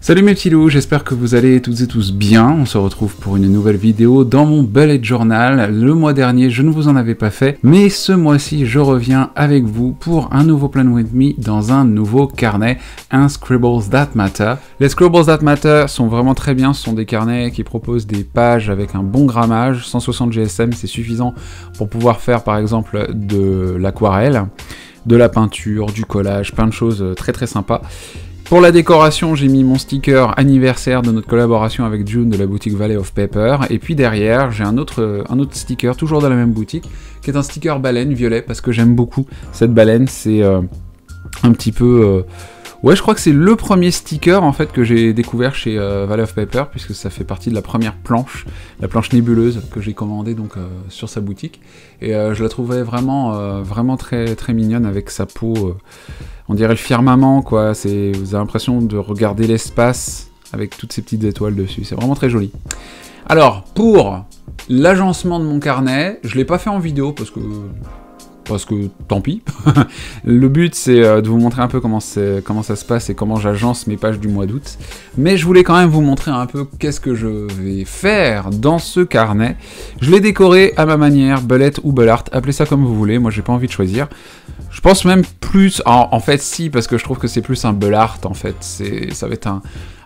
Salut mes petits loups, j'espère que vous allez toutes et tous bien. On se retrouve pour une nouvelle vidéo dans mon bullet journal. Le mois dernier, je ne vous en avais pas fait, mais ce mois-ci, je reviens avec vous pour un nouveau Plan With Me dans un nouveau carnet, un Scribbles That Matter. Les Scribbles That Matter sont vraiment très bien, ce sont des carnets qui proposent des pages avec un bon grammage, 160 GSM, c'est suffisant pour pouvoir faire par exemple de l'aquarelle, de la peinture, du collage, plein de choses très très sympas. Pour la décoration, j'ai mis mon sticker anniversaire de notre collaboration avec June de la boutique Valley of Paper. Et puis derrière, j'ai un autre sticker, toujours de la même boutique, qui est un sticker baleine violet, parce que j'aime beaucoup cette baleine. C'est un petit peu... Ouais, je crois que c'est le premier sticker en fait que j'ai découvert chez Valley of Paper, puisque ça fait partie de la première planche, la planche nébuleuse que j'ai commandée donc sur sa boutique. Et je la trouvais vraiment très très mignonne avec sa peau, on dirait le firmament quoi. Vous avez l'impression de regarder l'espace avec toutes ces petites étoiles dessus. C'est vraiment très joli. Alors pour l'agencement de mon carnet, je l'ai pas fait en vidéo parce que tant pis. Le but c'est de vous montrer un peu comment ça se passe et comment j'agence mes pages du mois d'août. Mais je voulais quand même vous montrer un peu qu'est-ce que je vais faire dans ce carnet. Je l'ai décoré à ma manière, bullet ou bullart, appelez ça comme vous voulez, moi j'ai pas envie de choisir. Je pense même plus, en fait si, parce que je trouve que c'est plus un bullart en fait, ça va être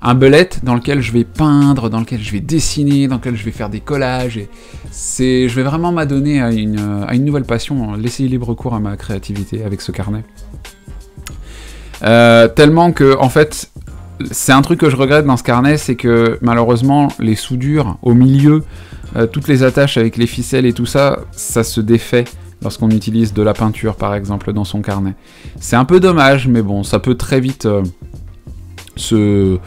un bullet dans lequel je vais peindre, dans lequel je vais dessiner, dans lequel je vais faire des collages, et je vais vraiment m'adonner à une nouvelle passion, laisser libre cours à ma créativité avec ce carnet. Tellement que, en fait, c'est un truc que je regrette dans ce carnet, c'est que malheureusement, les soudures au milieu, toutes les attaches avec les ficelles et tout ça, ça se défait lorsqu'on utilise de la peinture par exemple dans son carnet. C'est un peu dommage, mais bon, ça peut très vite se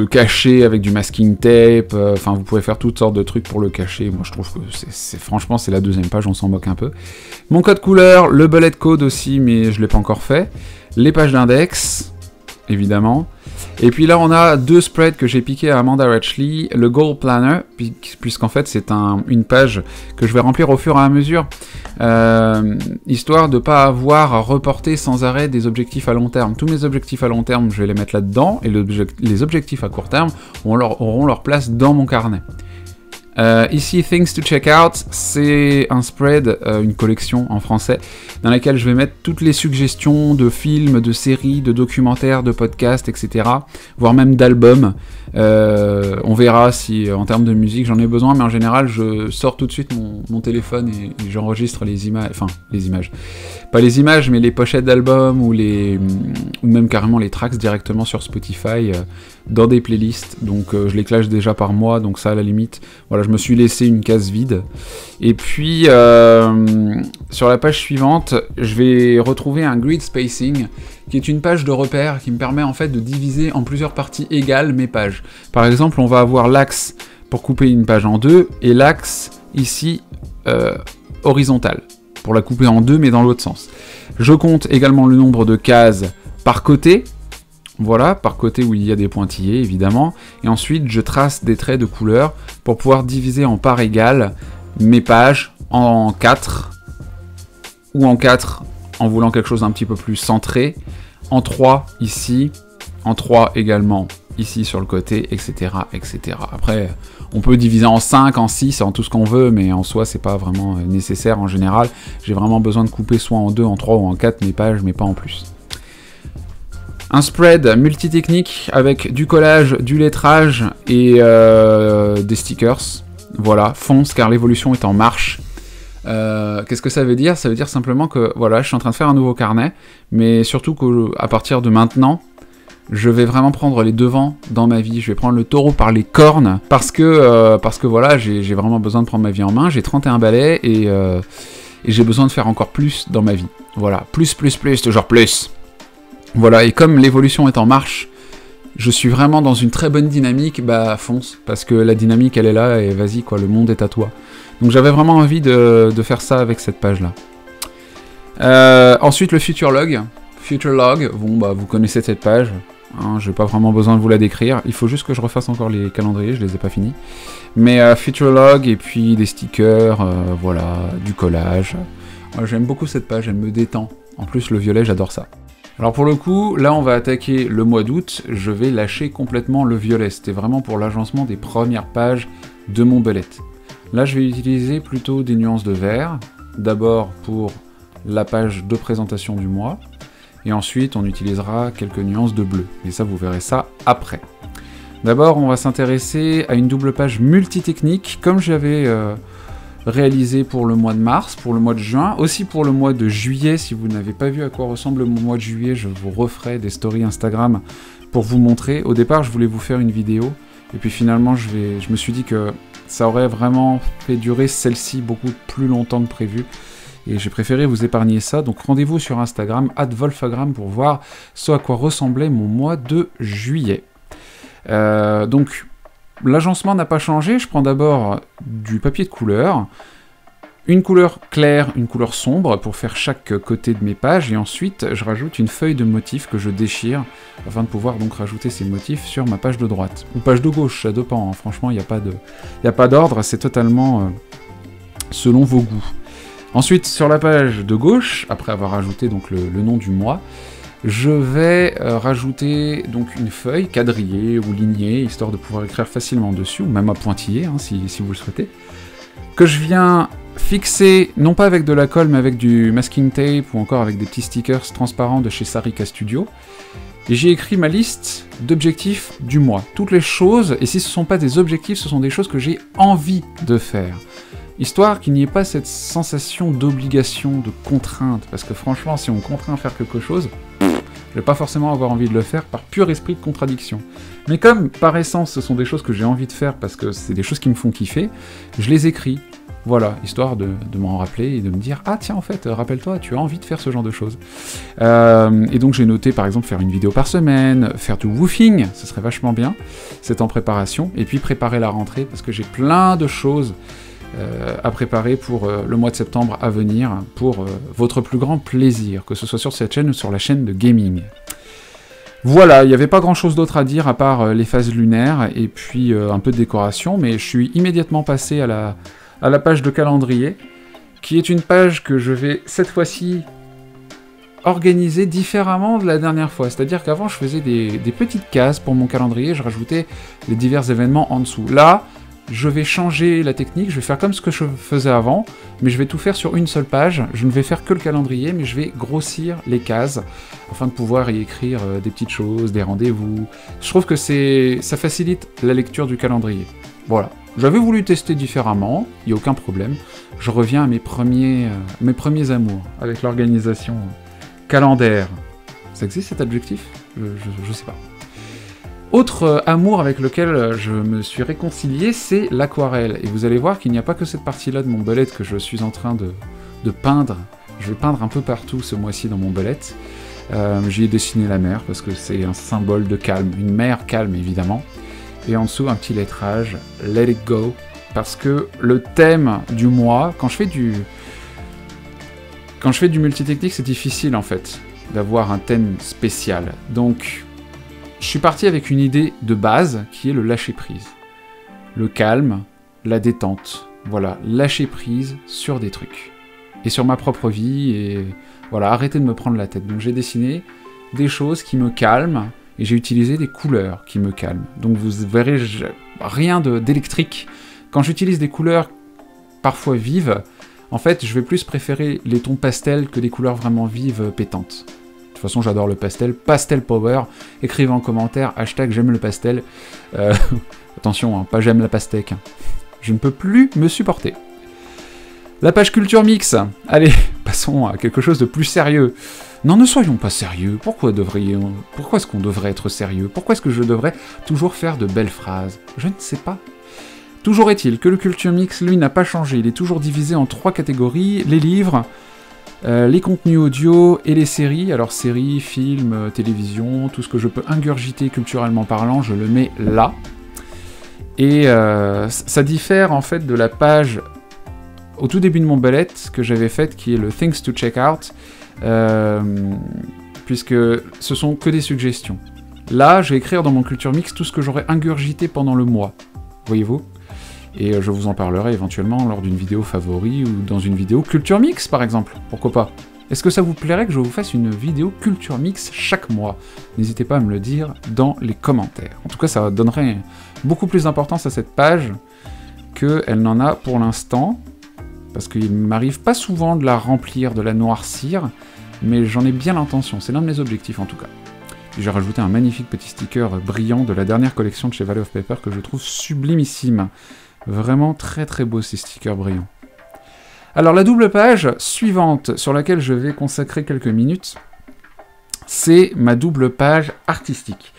cacher avec du masking tape, enfin vous pouvez faire toutes sortes de trucs pour le cacher. Moi je trouve que franchement c'est la deuxième page, on s'en moque un peu. Mon code couleur, le bullet code aussi, mais je l'ai pas encore fait. Les pages d'index, évidemment. Et puis là on a deux spreads que j'ai piqué à Amanda Ratchley, le Goal Planner, puisqu'en fait c'est une page que je vais remplir au fur et à mesure, histoire de pas avoir à reporter sans arrêt des objectifs à long terme. Tous mes objectifs à long terme je vais les mettre là-dedans, et les objectifs à court terme auront leur place dans mon carnet. Ici, Things to Check Out, c'est un spread, une collection en français, dans laquelle je vais mettre toutes les suggestions de films, de séries, de documentaires, de podcasts, etc., voire même d'albums. On verra si, en termes de musique, j'en ai besoin, mais en général, je sors tout de suite mon téléphone et j'enregistre les images, enfin, les images. Pas les images, mais les pochettes d'albums ou même carrément les tracks directement sur Spotify, dans des playlists. Donc, je les clash déjà par mois, donc ça, à la limite, voilà, je me suis laissé une case vide. Et puis, sur la page suivante, je vais retrouver un grid spacing, qui est une page de repère qui me permet en fait de diviser en plusieurs parties égales mes pages. Par exemple, on va avoir l'axe pour couper une page en deux, et l'axe ici horizontal, pour la couper en deux mais dans l'autre sens. Je compte également le nombre de cases par côté, voilà, par côté où il y a des pointillés évidemment, et ensuite je trace des traits de couleur pour pouvoir diviser en parts égales mes pages en 4, ou en 4 en voulant quelque chose d'un petit peu plus centré, en 3 ici, en 3 également ici sur le côté, etc. etc. Après, on peut diviser en 5, en 6, en tout ce qu'on veut, mais en soi, c'est pas vraiment nécessaire en général. J'ai vraiment besoin de couper soit en 2, en 3 ou en 4 mes pages, mais pas en plus. Un spread multitechnique avec du collage, du lettrage et des stickers. Voilà, fonce car l'évolution est en marche. Qu'est-ce que ça veut dire? Ça veut dire simplement que voilà, je suis en train de faire un nouveau carnet, mais surtout qu'à partir de maintenant, je vais vraiment prendre les devants dans ma vie. Je vais prendre le taureau par les cornes parce que voilà, j'ai vraiment besoin de prendre ma vie en main. J'ai 31 balais et j'ai besoin de faire encore plus dans ma vie. Voilà, plus, toujours plus. Voilà, et comme l'évolution est en marche, je suis vraiment dans une très bonne dynamique, bah fonce, parce que la dynamique elle est là et vas-y quoi, le monde est à toi. Donc j'avais vraiment envie de faire ça avec cette page là. Ensuite le Future Log, bon bah vous connaissez cette page, hein, j'ai pas vraiment besoin de vous la décrire, il faut juste que je refasse encore les calendriers, je les ai pas finis. Mais Future Log et puis des stickers, voilà, du collage. J'aime beaucoup cette page, elle me détend. En plus le violet j'adore ça. Alors pour le coup, là on va attaquer le mois d'août, je vais lâcher complètement le violet. C'était vraiment pour l'agencement des premières pages de mon bullet. Là je vais utiliser plutôt des nuances de vert, d'abord pour la page de présentation du mois, et ensuite on utilisera quelques nuances de bleu, et ça vous verrez ça après. D'abord on va s'intéresser à une double page multitechnique, comme j'avais réalisé pour le mois de mars, pour le mois de juin, aussi pour le mois de juillet. Si vous n'avez pas vu à quoi ressemble mon mois de juillet, je vous referai des stories Instagram pour vous montrer. Au départ je voulais vous faire une vidéo, et puis finalement je me suis dit que ça aurait vraiment fait durer celle-ci beaucoup plus longtemps que prévu, et j'ai préféré vous épargner ça. Donc rendez-vous sur Instagram, @wolfagram, pour voir ce à quoi ressemblait mon mois de juillet. Donc l'agencement n'a pas changé, je prends d'abord du papier de couleur, une couleur claire, une couleur sombre pour faire chaque côté de mes pages, et ensuite je rajoute une feuille de motifs que je déchire afin de pouvoir donc rajouter ces motifs sur ma page de droite, ou page de gauche, ça dépend, hein. Franchement il n'y a pas d'ordre, c'est totalement selon vos goûts. Ensuite sur la page de gauche, après avoir ajouté donc le nom du mois, je vais rajouter donc une feuille quadrillée ou lignée, histoire de pouvoir écrire facilement dessus, ou même à pointillé, hein, si vous le souhaitez, que je viens fixer, non pas avec de la colle, mais avec du masking tape, ou encore avec des petits stickers transparents de chez Sarika Studio, et j'ai écrit ma liste d'objectifs du mois. Toutes les choses, et si ce ne sont pas des objectifs, ce sont des choses que j'ai envie de faire. Histoire qu'il n'y ait pas cette sensation d'obligation, de contrainte, parce que franchement, si on me contraint à faire quelque chose, je vais pas forcément avoir envie de le faire par pur esprit de contradiction. Mais comme, par essence, ce sont des choses que j'ai envie de faire parce que c'est des choses qui me font kiffer, je les écris. Voilà, histoire de m'en rappeler et de me dire « Ah tiens, en fait, rappelle-toi, tu as envie de faire ce genre de choses. » Et donc j'ai noté, par exemple, faire une vidéo par semaine, faire du woofing, ce serait vachement bien, c'est en préparation, et puis préparer la rentrée, parce que j'ai plein de choses à préparer pour le mois de septembre à venir, pour votre plus grand plaisir, que ce soit sur cette chaîne ou sur la chaîne de gaming. Voilà, il n'y avait pas grand chose d'autre à dire à part les phases lunaires et puis un peu de décoration, mais je suis immédiatement passé à la page de calendrier, qui est une page que je vais cette fois-ci organiser différemment de la dernière fois. C'est-à-dire qu'avant je faisais des petites cases pour mon calendrier, je rajoutais les divers événements en dessous. Là, je vais changer la technique, je vais faire comme ce que je faisais avant, mais je vais tout faire sur une seule page. Je ne vais faire que le calendrier, mais je vais grossir les cases, afin de pouvoir y écrire des petites choses, des rendez-vous. Je trouve que ça facilite la lecture du calendrier. Voilà. J'avais voulu tester différemment, il n'y a aucun problème. Je reviens à mes premiers amours, avec l'organisation calendaire. Ça existe cet adjectif ? Je sais pas. Autre amour avec lequel je me suis réconcilié, c'est l'aquarelle. Et vous allez voir qu'il n'y a pas que cette partie-là de mon bullet que je suis en train de peindre. Je vais peindre un peu partout ce mois-ci dans mon bullet. J'y ai dessiné la mer, parce que c'est un symbole de calme. Une mer calme, évidemment. Et en dessous, un petit lettrage, Let it go. Parce que le thème du mois, quand je fais du multitechnique, c'est difficile, en fait, d'avoir un thème spécial. Donc je suis parti avec une idée de base, qui est le lâcher-prise. Le calme, la détente. Voilà, lâcher prise sur des trucs. Et sur ma propre vie, et voilà, arrêter de me prendre la tête. Donc j'ai dessiné des choses qui me calment, et j'ai utilisé des couleurs qui me calment. Donc vous verrez, rien d'électrique. Quand j'utilise des couleurs parfois vives, en fait, je vais plus préférer les tons pastels que des couleurs vraiment vives, pétantes. De toute façon, j'adore le pastel. Pastel Power. Écrivez en commentaire, #j'aime le pastel. Attention, hein, pas j'aime la pastèque. Je ne peux plus me supporter. La page Culture Mix. Allez, passons à quelque chose de plus sérieux. Non, ne soyons pas sérieux. Pourquoi est-ce qu'on devrait être sérieux? Pourquoi est-ce que je devrais toujours faire de belles phrases? Je ne sais pas. Toujours est-il que le Culture Mix, lui, n'a pas changé. Il est toujours divisé en 3 catégories. Les livres, les contenus audio et les séries. Alors séries, films, télévision, tout ce que je peux ingurgiter culturellement parlant, je le mets là. Et ça diffère en fait de la page au tout début de mon bullet que j'avais faite, qui est le Things to Check Out, puisque ce sont que des suggestions. Là, je vais écrire dans mon Culture Mix tout ce que j'aurais ingurgité pendant le mois, voyez-vous? Et je vous en parlerai éventuellement lors d'une vidéo favori ou dans une vidéo Culture Mix, par exemple. Pourquoi pas? Est-ce que ça vous plairait que je vous fasse une vidéo culture mix chaque mois? N'hésitez pas à me le dire dans les commentaires. En tout cas, ça donnerait beaucoup plus d'importance à cette page qu'elle n'en a pour l'instant, parce qu'il m'arrive pas souvent de la remplir, de la noircir, mais j'en ai bien l'intention, c'est l'un de mes objectifs en tout cas. J'ai rajouté un magnifique petit sticker brillant de la dernière collection de chez Valley of Paper que je trouve sublimissime. Vraiment très très beau ces stickers brillants. Alors la double page suivante sur laquelle je vais consacrer quelques minutes, c'est ma double page artistique.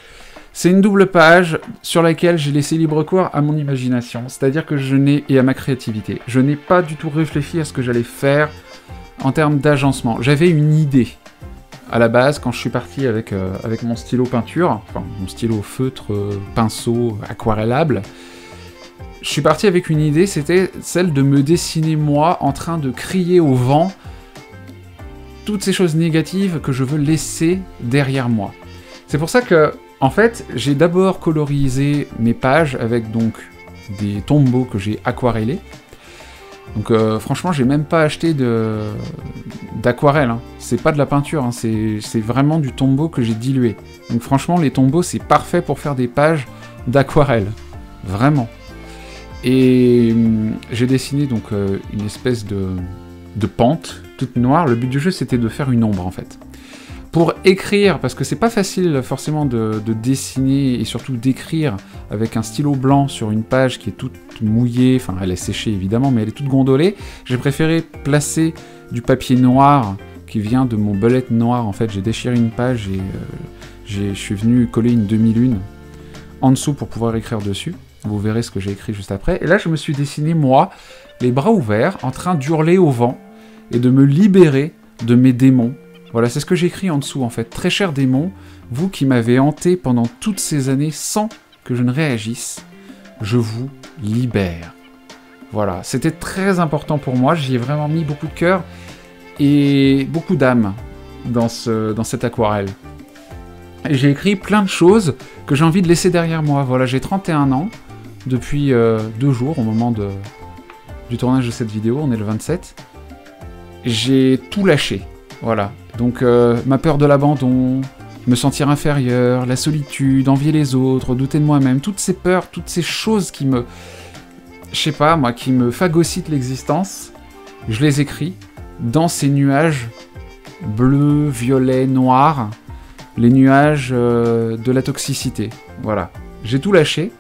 C'est une double page sur laquelle j'ai laissé libre cours à mon imagination, c'est-à-dire que et à ma créativité. Je n'ai pas du tout réfléchi à ce que j'allais faire en termes d'agencement. J'avais une idée à la base quand je suis parti avec mon stylo peinture, enfin mon stylo feutre, pinceau, aquarellable. Je suis parti avec une idée, c'était celle de me dessiner moi en train de crier au vent toutes ces choses négatives que je veux laisser derrière moi. C'est pour ça que, en fait, j'ai d'abord colorisé mes pages avec donc des tombeaux que j'ai aquarellés. Donc franchement, j'ai même pas acheté d'aquarelle, hein. C'est pas de la peinture, hein. C'est vraiment du tombeau que j'ai dilué. Donc franchement, les tombeaux, c'est parfait pour faire des pages d'aquarelle. Vraiment. Et j'ai dessiné donc une espèce de pente toute noire. Le but du jeu, c'était de faire une ombre, en fait. Pour écrire, parce que c'est pas facile forcément de dessiner et surtout d'écrire avec un stylo blanc sur une page qui est toute mouillée, enfin elle est séchée évidemment, mais elle est toute gondolée, j'ai préféré placer du papier noir qui vient de mon belette noir. En fait, j'ai déchiré une page et je suis venu coller une demi-lune en dessous pour pouvoir écrire dessus. Vous verrez ce que j'ai écrit juste après. Et là, je me suis dessiné, moi, les bras ouverts, en train d'hurler au vent et de me libérer de mes démons. Voilà, c'est ce que j'ai écrit en dessous, en fait. Très chers démons, vous qui m'avez hanté pendant toutes ces années sans que je ne réagisse, je vous libère. Voilà, c'était très important pour moi. J'y ai vraiment mis beaucoup de cœur et beaucoup d'âme dans cette aquarelle. Et j'ai écrit plein de choses que j'ai envie de laisser derrière moi. Voilà, j'ai 31 ans. Depuis 2 jours, au moment du tournage de cette vidéo, on est le 27, j'ai tout lâché, voilà. Donc ma peur de l'abandon, me sentir inférieur, la solitude, envier les autres, douter de moi-même, toutes ces peurs, toutes ces choses qui me... Je sais pas, moi, qui me phagocytent l'existence, je les écris dans ces nuages bleus, violets, noirs, les nuages de la toxicité, voilà. J'ai tout lâché.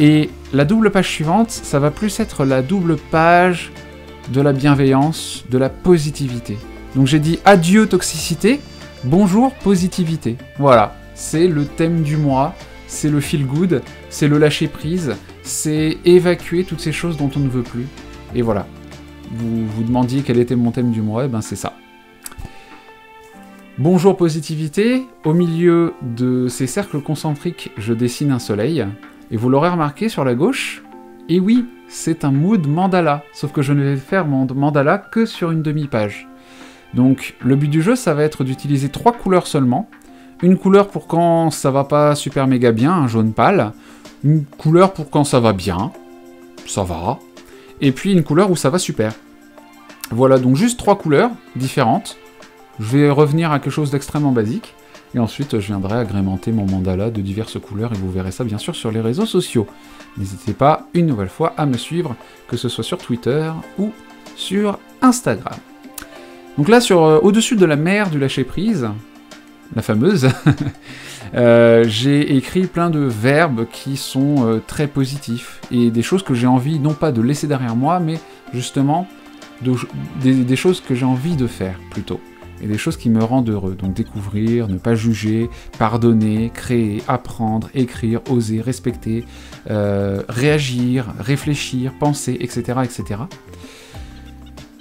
Et la double page suivante, ça va plus être la double page de la bienveillance, de la positivité. Donc j'ai dit adieu toxicité, bonjour positivité. Voilà, c'est le thème du mois, c'est le feel good, c'est le lâcher prise, c'est évacuer toutes ces choses dont on ne veut plus. Et voilà, vous vous demandiez quel était mon thème du mois, et ben c'est ça. Bonjour positivité, au milieu de ces cercles concentriques, je dessine un soleil. Et vous l'aurez remarqué sur la gauche, et oui, c'est un mood mandala, sauf que je ne vais faire mon mandala que sur une demi-page. Donc le but du jeu, ça va être d'utiliser 3 couleurs seulement. Une couleur pour quand ça va pas super méga bien, un jaune pâle. Une couleur pour quand ça va bien, ça va. Et puis une couleur où ça va super. Voilà, donc juste 3 couleurs différentes. Je vais revenir à quelque chose d'extrêmement basique. Et ensuite, je viendrai agrémenter mon mandala de diverses couleurs, et vous verrez ça bien sûr sur les réseaux sociaux. N'hésitez pas, une nouvelle fois, à me suivre, que ce soit sur Twitter ou sur Instagram. Donc là, au-dessus de la mer du lâcher-prise, la fameuse, j'ai écrit plein de verbes qui sont très positifs, et des choses que j'ai envie, non pas de laisser derrière moi, mais justement, des choses que j'ai envie de faire, plutôt. Et des choses qui me rendent heureux. Donc découvrir, ne pas juger, pardonner, créer, apprendre, écrire, oser, respecter, réagir, réfléchir, penser, etc., etc.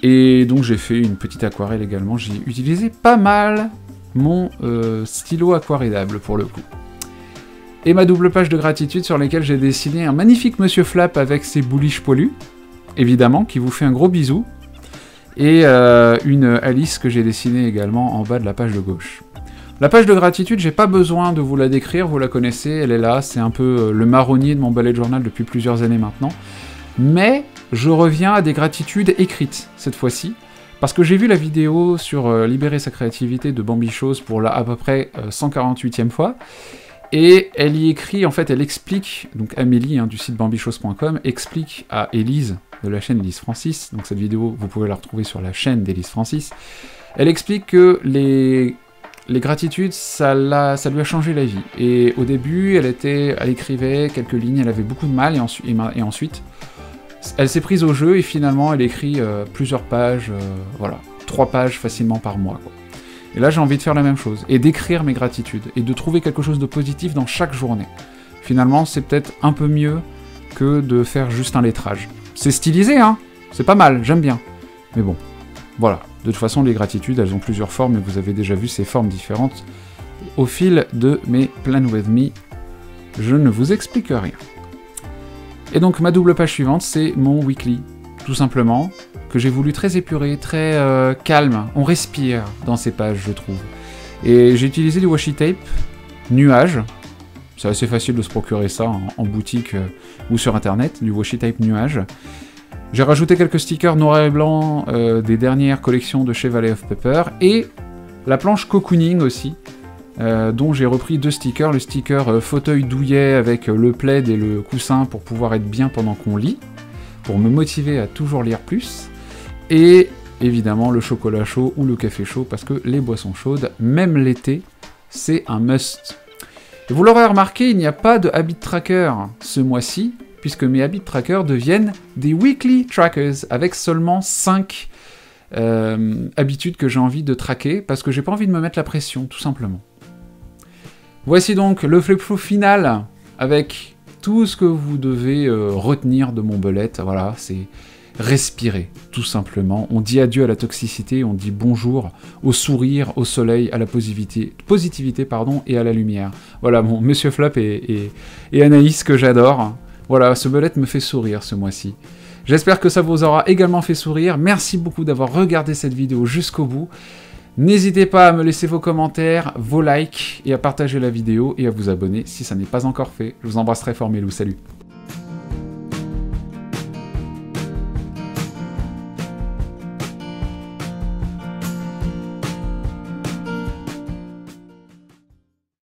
Et donc j'ai fait une petite aquarelle également. J'ai utilisé pas mal mon stylo aquarellable pour le coup. Et ma double page de gratitude sur laquelle j'ai dessiné un magnifique Monsieur Flap avec ses bouliches poilues, évidemment, qui vous fait un gros bisou. Et une Alice que j'ai dessinée également en bas de la page de gauche. La page de gratitude, j'ai pas besoin de vous la décrire, vous la connaissez, elle est là, c'est un peu le marronnier de mon bullet journal depuis plusieurs années maintenant. Mais je reviens à des gratitudes écrites, cette fois-ci, Parce que j'ai vu la vidéo sur libérer sa créativité de Bambichose pour là à peu près 148e fois, et elle y écrit, en fait, elle explique, donc Amélie du site bambichose.com explique à Élise de la chaîne Élise Francis, donc cette vidéo vous pouvez la retrouver sur la chaîne d'Élise Francis, elle explique que les gratitudes, ça lui a changé la vie. Et au début, elle écrivait quelques lignes, elle avait beaucoup de mal, et ensuite, elle s'est prise au jeu, et finalement, elle écrit plusieurs pages, voilà, 3 pages facilement par mois, quoi. Et là, j'ai envie de faire la même chose, et d'écrire mes gratitudes, et de trouver quelque chose de positif dans chaque journée. Finalement, c'est peut-être un peu mieux que de faire juste un lettrage. C'est stylisé, hein, c'est pas mal, j'aime bien. Mais bon, voilà. De toute façon, les gratitudes, elles ont plusieurs formes, et vous avez déjà vu ces formes différentes au fil de mes Plan With Me. Je ne vous explique rien. Et donc, ma double page suivante, c'est mon weekly, tout simplement, que j'ai voulu très épuré, très calme. On respire dans ces pages, je trouve. Et j'ai utilisé du washi tape nuage. C'est assez facile de se procurer ça en boutique ou sur internet, du washi tape nuage. J'ai rajouté quelques stickers noir et blanc des dernières collections de chez Valley of Pepper, et la planche cocooning aussi, dont j'ai repris 2 stickers, le sticker fauteuil douillet avec le plaid et le coussin pour pouvoir être bien pendant qu'on lit, pour me motiver à toujours lire plus, et évidemment le chocolat chaud ou le café chaud, parce que les boissons chaudes, même l'été, c'est un must. Et vous l'aurez remarqué, il n'y a pas de habit tracker ce mois-ci, puisque mes habit trackers deviennent des weekly trackers, avec seulement 5 habitudes que j'ai envie de traquer, parce que j'ai pas envie de me mettre la pression, tout simplement. Voici donc le flip-through final, avec tout ce que vous devez retenir de mon bullet. Voilà, c'est respirer, tout simplement. On dit adieu à la toxicité, on dit bonjour au sourire, au soleil, à la positivité pardon, et à la lumière. Voilà, bon, Monsieur Flap et Anaïs, que j'adore. Voilà, ce bullet me fait sourire ce mois-ci. J'espère que ça vous aura également fait sourire. Merci beaucoup d'avoir regardé cette vidéo jusqu'au bout. N'hésitez pas à me laisser vos commentaires, vos likes, et à partager la vidéo, et à vous abonner si ça n'est pas encore fait. Je vous embrasse très fort, mes loups, salut.